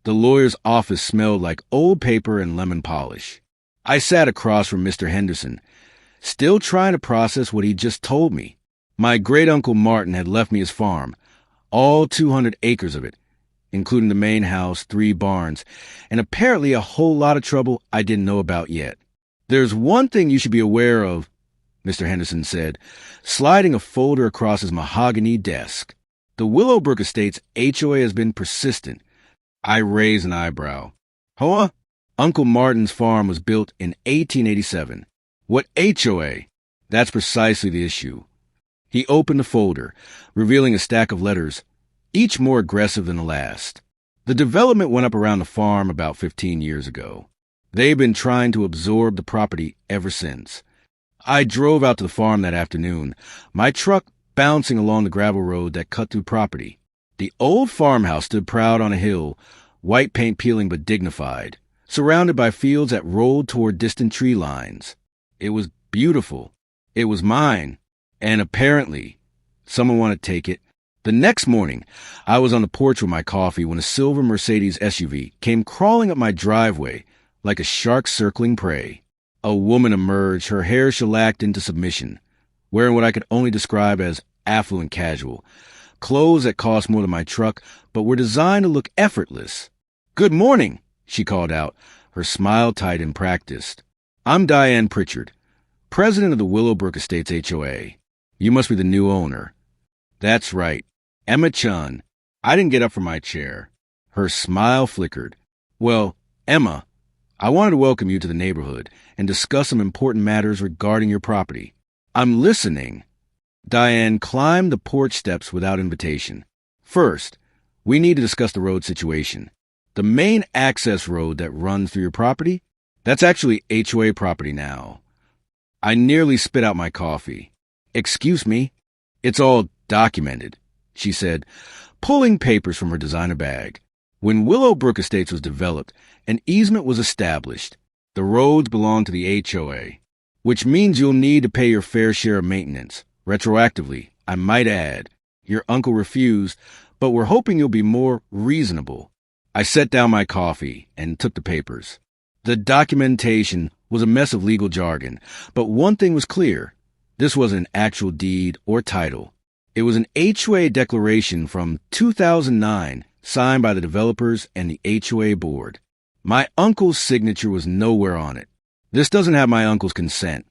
The lawyer's office smelled like old paper and lemon polish. I sat across from Mr. Henderson, still trying to process what he'd just told me. My great-uncle Martin had left me his farm, all 200 acres of it, including the main house, 3 barns, and apparently a whole lot of trouble I didn't know about yet. "There's one thing you should be aware of," Mr. Henderson said, sliding a folder across his mahogany desk. "The Willowbrook Estates HOA has been persistent." I raised an eyebrow. "Huh?" Uncle Martin's farm was built in 1887. "What HOA?" "That's precisely the issue." He opened the folder, revealing a stack of letters, each more aggressive than the last. The development went up around the farm about 15 years ago. They've been trying to absorb the property ever since. I drove out to the farm that afternoon, my truck bouncing along the gravel road that cut through property. The old farmhouse stood proud on a hill, white paint peeling but dignified, surrounded by fields that rolled toward distant tree lines. It was beautiful. It was mine. And apparently, someone wanted to take it. The next morning, I was on the porch with my coffee when a silver Mercedes SUV came crawling up my driveway like a shark circling prey. A woman emerged, her hair shellacked into submission, wearing what I could only describe as affluent casual, clothes that cost more than my truck but were designed to look effortless. "Good morning," she called out, her smile tight and practiced. "I'm Diane Pritchard, president of the Willowbrook Estates HOA. You must be the new owner." "That's right. Emma Chun." I didn't get up from my chair. Her smile flickered. "Well, Emma, I wanted to welcome you to the neighborhood and discuss some important matters regarding your property." "I'm listening." Diane climbed the porch steps without invitation. "First, we need to discuss the road situation. The main access road that runs through your property, that's actually HOA property now." I nearly spit out my coffee. "Excuse me?" "It's all documented," she said, pulling papers from her designer bag. "When Willowbrook Estates was developed, an easement was established. The roads belong to the HOA, which means you'll need to pay your fair share of maintenance, retroactively, I might add. Your uncle refused, but we're hoping you'll be more reasonable." I set down my coffee and took the papers. The documentation was a mess of legal jargon, but one thing was clear. This wasn't an actual deed or title. It was an HOA declaration from 2009, signed by the developers and the HOA board. My uncle's signature was nowhere on it. "This doesn't have my uncle's consent,"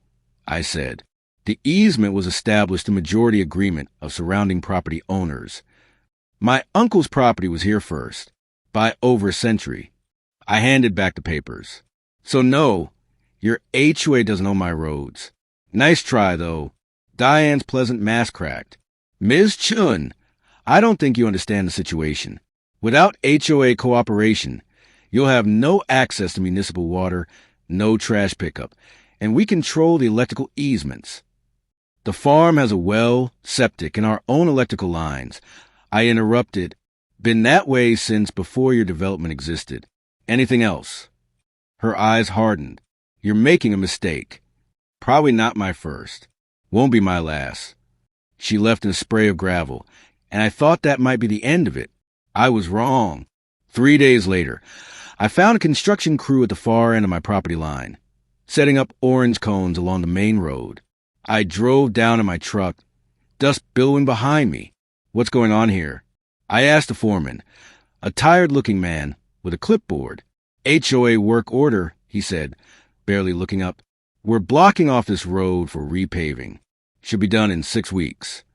I said. "The easement was established through majority agreement of surrounding property owners. My uncle's property was here first, by over a century." I handed back the papers. "So no, your HOA doesn't own my roads." "Nice try, though." Diane's pleasant mask cracked. "Ms. Chun, I don't think you understand the situation. Without HOA cooperation, you'll have no access to municipal water, no trash pickup, and we control the electrical easements. The farm has a well, septic, and our own electrical lines." I interrupted. "Been that way since before your development existed. Anything else?" Her eyes hardened. "You're making a mistake. Probably not my first. Won't be my last." She left in a spray of gravel, and I thought that might be the end of it. I was wrong. 3 days later, I found a construction crew at the far end of my property line, setting up orange cones along the main road. I drove down in my truck, dust billowing behind me. "What's going on here?" I asked the foreman, a tired-looking man with a clipboard. "HOA work order," he said, barely looking up. "We're blocking off this road for repaving. Should be done in 6 weeks.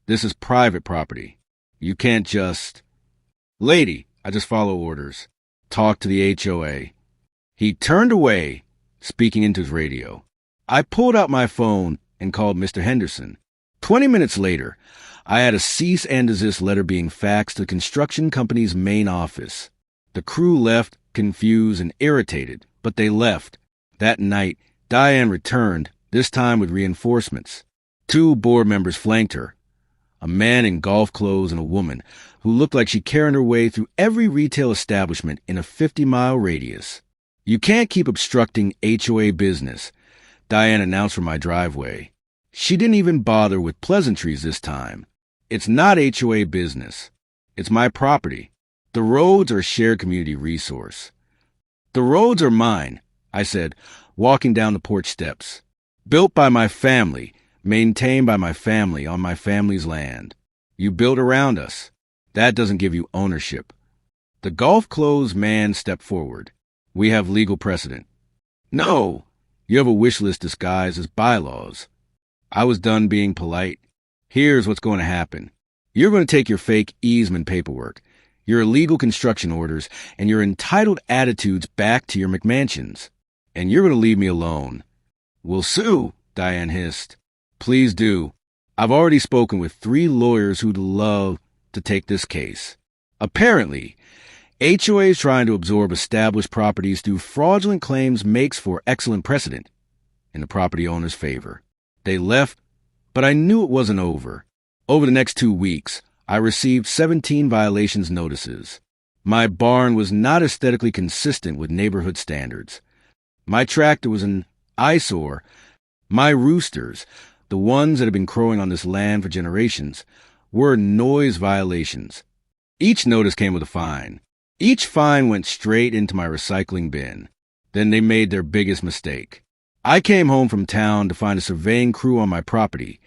This is private property. You can't just—" "Lady, I just follow orders. Talk to the HOA." He turned away, speaking into his radio. I pulled out my phone and called Mr. Henderson. 20 minutes later, I had a cease and desist letter being faxed to the construction company's main office. The crew left, confused and irritated, but they left. That night, Diane returned, this time with reinforcements. 2 board members flanked her, a man in golf clothes and a woman who looked like she carried her way through every retail establishment in a 50-mile radius. "You can't keep obstructing HOA business," Diane announced from my driveway. She didn't even bother with pleasantries this time. "It's not HOA business. It's my property. The roads are a shared community resource. The roads are mine, I said, walking down the porch steps. Built by my family, maintained by my family on my family's land. You built around us. That doesn't give you ownership. The golf-clothes man stepped forward. We have legal precedent. No, you have a wish list disguised as bylaws. I was done being polite. Here's what's going to happen. You're going to take your fake easement paperwork, your illegal construction orders, and your entitled attitudes back to your McMansions. And you're going to leave me alone. We'll sue, Diane hissed. Please do. I've already spoken with 3 lawyers who'd love to take this case. Apparently, HOAs trying to absorb established properties through fraudulent claims makes for excellent precedent in the property owner's favor. They left, but I knew it wasn't over. Over the next 2 weeks, I received 17 violations notices. My barn was not aesthetically consistent with neighborhood standards. My tractor was an eyesore. My roosters, the ones that have been crowing on this land for generations, were noise violations. Each notice came with a fine. Each fine went straight into my recycling bin. Then they made their biggest mistake. I came home from town to find a surveying crew on my property,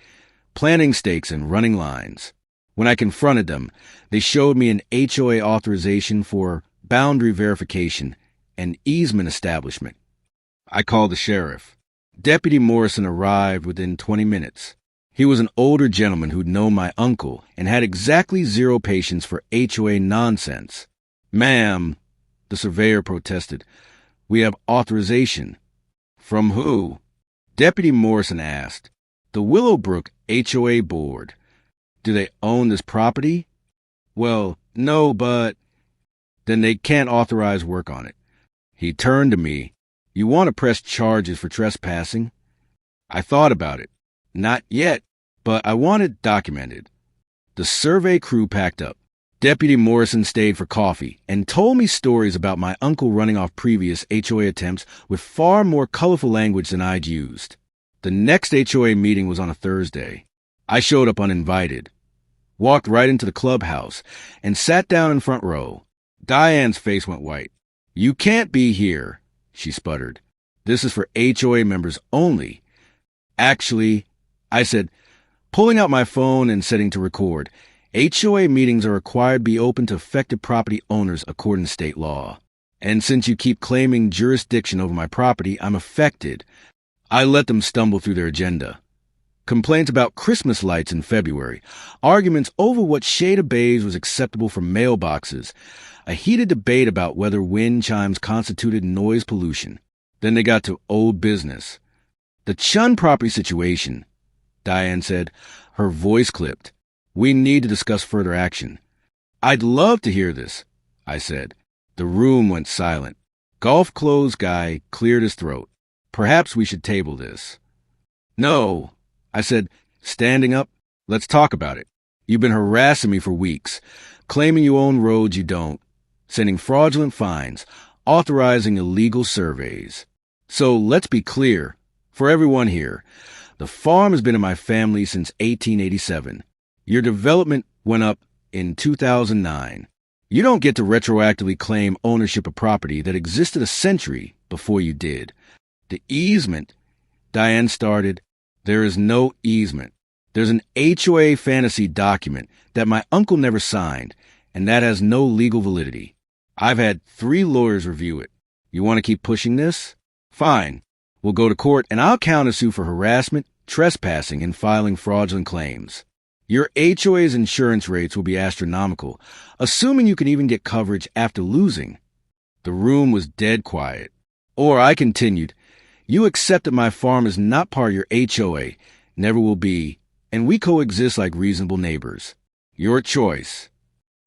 planting stakes and running lines. When I confronted them, they showed me an HOA authorization for boundary verification and easement establishment. I called the sheriff. Deputy Morrison arrived within 20 minutes. He was an older gentleman who'd known my uncle and had exactly 0 patience for HOA nonsense. Ma'am, the surveyor protested, we have authorization. From who? Deputy Morrison asked. The Willowbrook HOA board. Do they own this property? Well, no, but... Then they can't authorize work on it. He turned to me. You want to press charges for trespassing? I thought about it. Not yet, but I want it documented. The survey crew packed up. Deputy Morrison stayed for coffee and told me stories about my uncle running off previous HOA attempts with far more colorful language than I'd used. The next HOA meeting was on a Thursday. I showed up uninvited, walked right into the clubhouse, and sat down in front row. Diane's face went white. You can't be here, she sputtered. This is for HOA members only. Actually, I said, pulling out my phone and setting to record, HOA meetings are required to be open to affected property owners according to state law. And since you keep claiming jurisdiction over my property, I'm affected. I let them stumble through their agenda. Complaints about Christmas lights in February, arguments over what shade of beige was acceptable for mailboxes, a heated debate about whether wind chimes constituted noise pollution. Then they got to old business. The Chun property situation, Diane said, her voice clipped. We need to discuss further action. I'd love to hear this, I said. The room went silent. Golf clothes guy cleared his throat. Perhaps we should table this. No, I said, standing up. Let's talk about it. You've been harassing me for weeks, claiming you own roads you don't, sending fraudulent fines, authorizing illegal surveys. So let's be clear, for everyone here, the farm has been in my family since 1887. Your development went up in 2009. You don't get to retroactively claim ownership of property that existed a century before you did. The easement, Diane started. There is no easement. There's an HOA fantasy document that my uncle never signed, and that has no legal validity. I've had 3 lawyers review it. You want to keep pushing this? Fine. We'll go to court, and I'll countersue for harassment, trespassing, and filing fraudulent claims. Your HOA's insurance rates will be astronomical, assuming you can even get coverage after losing. The room was dead quiet. Or I continued, you accept that my farm is not part of your HOA, never will be, and we coexist like reasonable neighbors. Your choice.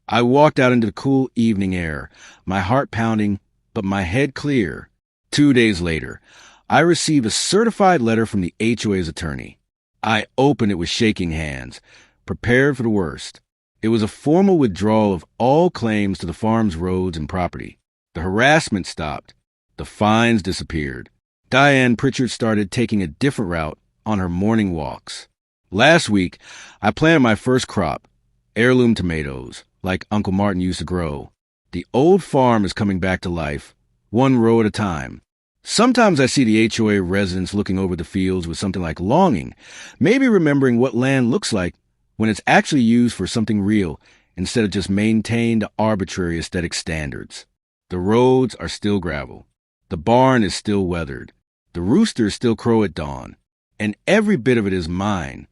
I walked out into the cool evening air, my heart pounding, but my head clear. 2 days later, I received a certified letter from the HOA's attorney. I opened it with shaking hands, prepared for the worst. It was a formal withdrawal of all claims to the farm's roads and property. The harassment stopped. The fines disappeared. Diane Pritchard started taking a different route on her morning walks. Last week, I planted my first crop, heirloom tomatoes, like Uncle Martin used to grow. The old farm is coming back to life, one row at a time. Sometimes I see the HOA residents looking over the fields with something like longing, maybe remembering what land looks like when it's actually used for something real instead of just maintained arbitrary aesthetic standards. The roads are still gravel. The barn is still weathered. The roosters still crow at dawn. And every bit of it is mine,